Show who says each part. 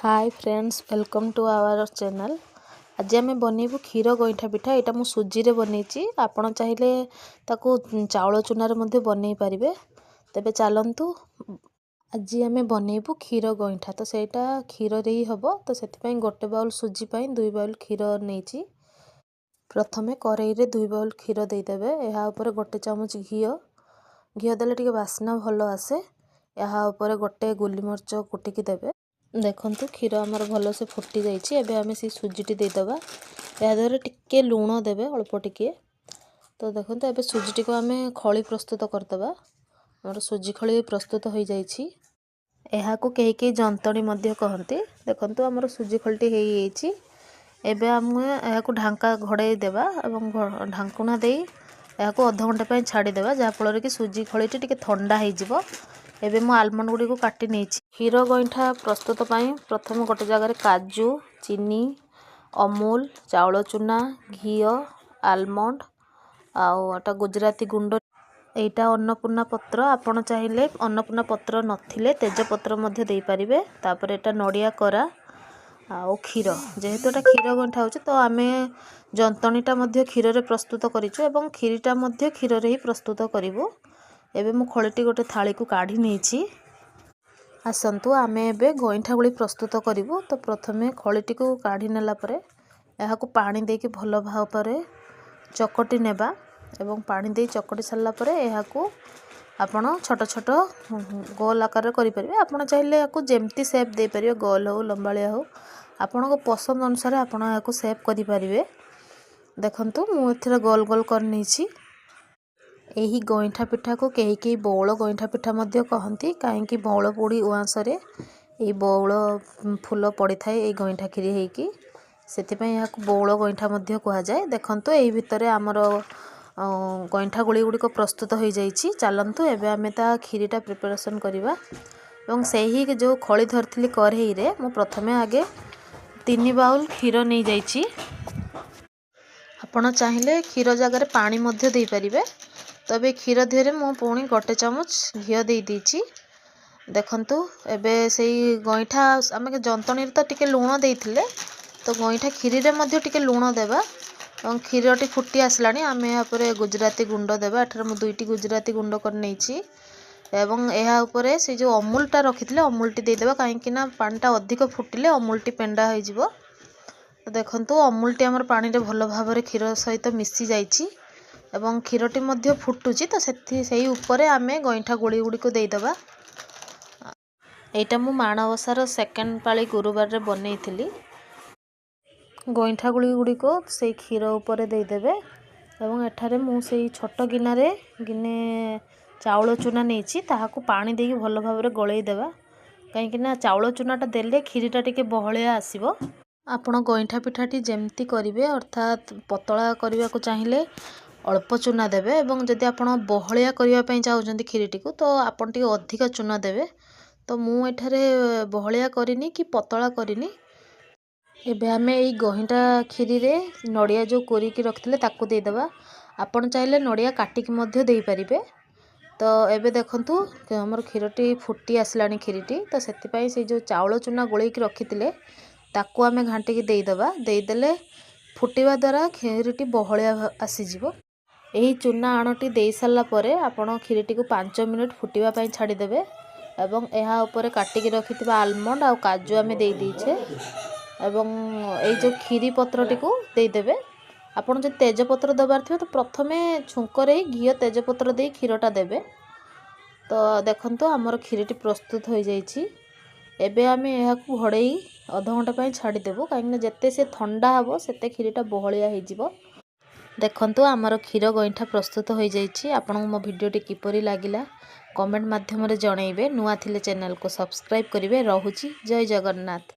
Speaker 1: Hi friends, welcome to our channel. आज आम बनइबू क्षीर गईठा पिठा। यहाँ मुझे सुजी रे बनई। आपड़ चाहिए ताकू चाउल चूना रे बनई पारे। तेबे चलतु आज आम बनइबू क्षीर गईठा। तो सेटा क्षीर रे ही हम। तो से गोटे बाउल सुजी 2 बाउल क्षीर नहीं। प्रथमे कड़ई रे 2 बाउल क्षीर देदेवे। यहाँ ऊपर गोटे चामच घी देले टिके बास्ना भल आसे। यहाँ ऊपर गोटे गोलमरिच कुटिकी देवे। देखंतु क्षीर आमर भल से फुटी जाइए। एबे आमे से सुजीटी देदेबा। या द्वारा टिके लुण देवे अल्प टिके। तो देखंतु एबे सुजीटी को आमे खली प्रस्तुत करदेबा। हमर सुजी खली प्रस्तुत हो जाइए। यहाँ को कई जंतणी मध्य कहते। देखंतु आमर सुजी खलटी हो जाइए। एबे आम यहाँ को ढांका घोड़े देवा एवं ढांकुणा दे यहाँ को अध घंटा छाड़ीदेवा। जहाँफल कि सुजी खलीटी टिके ठंडा हो। एबे मु आलमंड गुड़ी को काटी नहीं। क्षीर गईठा प्रस्तुत पाई प्रथम गोटे जगह काजू, चीनी, अमूल, चाउल चूना, घी, आलमंड आटा गुजराती गुंड। एटा अन्नपूर्णा पत्र। आपण चाहिए अन्नपूर्णा पत्र नथिले तेजपत्र मध्य दे पारिबे। तापर एटा नड़िया करा आउ क्षीर। जेहेतु एटा क्षीर गईठा होची तो आमे जंतणीटा मध्य क्षीर रे प्रस्तुत करिचु एवं क्षीरीटा मध्य क्षीर रे ही प्रस्तुत करिवु। एबे मु खळीटी गोटे थाली को काढी नेछि। आसंतु आमे एबे गईठा गुड़ी प्रस्तुत करिवु। तो प्रथमे खळीटी को काढी नेला परे यहाँ को पानी देके भल भाव चकटी नेबा एवं पानी दे चकटी सारला परे यहाँ को आपण छोट छोट गोल आकार करि परिबे। आपण चाहिए या जेमती शेप दे परिबे, गोल हो लंबालिया हो आपण को पसंद अनुसार आपण या शेप करि परिबे। देखंतु मु एथिरा गोल गोल कर नेछि। एही गईठा पिठा को कई बौल गईठा पिठा मध्य कहती। कहीं बौल पोड़ी उआंसरे ये बौल फूल पड़ी थाए ये गईठा खीरी होगी। से यहाँ बौल गईठा मध्य कह जाए। देखंतु यही भितर आमर गईठा गुड़ी गुड़िक प्रस्तुत हो जाइए। चलतु एबे आमे ता खीरीटा प्रिपरेशन करवा। एवं सही जो खली धरती कढ़ई रे मु प्रथमे आगे 3 बाउल क्षीर नहीं जाइए। आपण चाहिए क्षीर जगार पानी मध्य दे पारिबे। तबे क्षीर देहरे मु पुणी गोटे चामच घी दे दीची। देखंतु एबे से गईठा आम जंतणी तो टिके लुण देइथिले तो गईठा क्षीरी रे मध्य टिके लुण देबा। और क्षीरटी फुटी आसलानी आम यहाँ पर गुजराती गुंड देबा। एठार मु 2टी गुजराती गुंड कर नेइची। एवं यहाँ ऊपर से जो अमूलटा रखिथिले अमूलटी देदेबा। कहीं ना पानीटा अधिक फुटिले अमूलटी पेंडा हो जिवो। देखंतु अमूलटी आमर पानी रे भल भाव क्षीर सहित मिसी जाइची एवं क्षीरटी मध्य फुटुची। तो से उपरे आमे गईठा गुड़ी गुड़ी को देदेबा। एटा मु माणवसार सेकेंड पाली गुरुवार रे बनई थिली। गईठा गुड़ी गुड़ी को से क्षीर उपरे देदेबे। एवं एठारे मु से छोट गिनारे गिने चाउल चूना नेछि। ताहाकु पानी देकी भल भाव गलई देबा। कहीं ना चाउल चूनाटा देले क्षीरीटा टिके बहलिया आसीबो। आपण गईठा पिठाटी जेमती करिवे अर्थात पतला करने को चाहिए अल्प चूना देवे। एवं जदि आप बहलिया करने चाहते क्षीरीटी को तो आपन टिके अधिक चूना देवे। तो मु एठारे बहलिया करिनी कि पतला करिनी। एबे आमे एई गहींटा क्षीरी रे नड़िया जो कोरिकी रखिले ताकू दे देबा। आपन चाहिए नड़िया काटिकी मध्य दे पारिबे। तो एबे देखंतु हमर क्षीरटी फुटी आसलानी क्षीरीटी। तो सेति से जो चाउल चूना गोळेकी रखिथिले ताकू आमे घांटिकी दे देबा। देदेले फुटिवा द्वारा क्षीरीटी बहलिया आसीजिवो। यही चूना आणटी दे सारा पर आपण क्षीरीटी को 5 मिनिट फुटिवा पई छाड़ी देबे। एवं यहाँ ऊपर काटिकी रखिथिबा आलमंड आ काजू आमे दे दीछे। एवं ए जो क्षीरी पत्रटी को दे देबे। आपण जे तेजपत्र दबार थिबे तो प्रथमे छुंकरे घी तेजपत्र दे क्षीरटा देबे। तो देखंतु हमर क्षीरीटी प्रस्तुत हो जाइछि। एबे आमे यहाँ को घोड़ई अध घंटा छाड़ी देबो। कहीं जिते से ठंडा हम सेते क्षीरीटा बहलिया हो। देखंतु आमर क्षीर गईठा प्रस्तुत हो जाइछि। आपन मो भिडियोटी किपरि लागिला कमेंट माध्यम रे जणाइबे। नुआ थिले चैनल को सब्सक्राइब करिवे। रहुछि जय जगन्नाथ।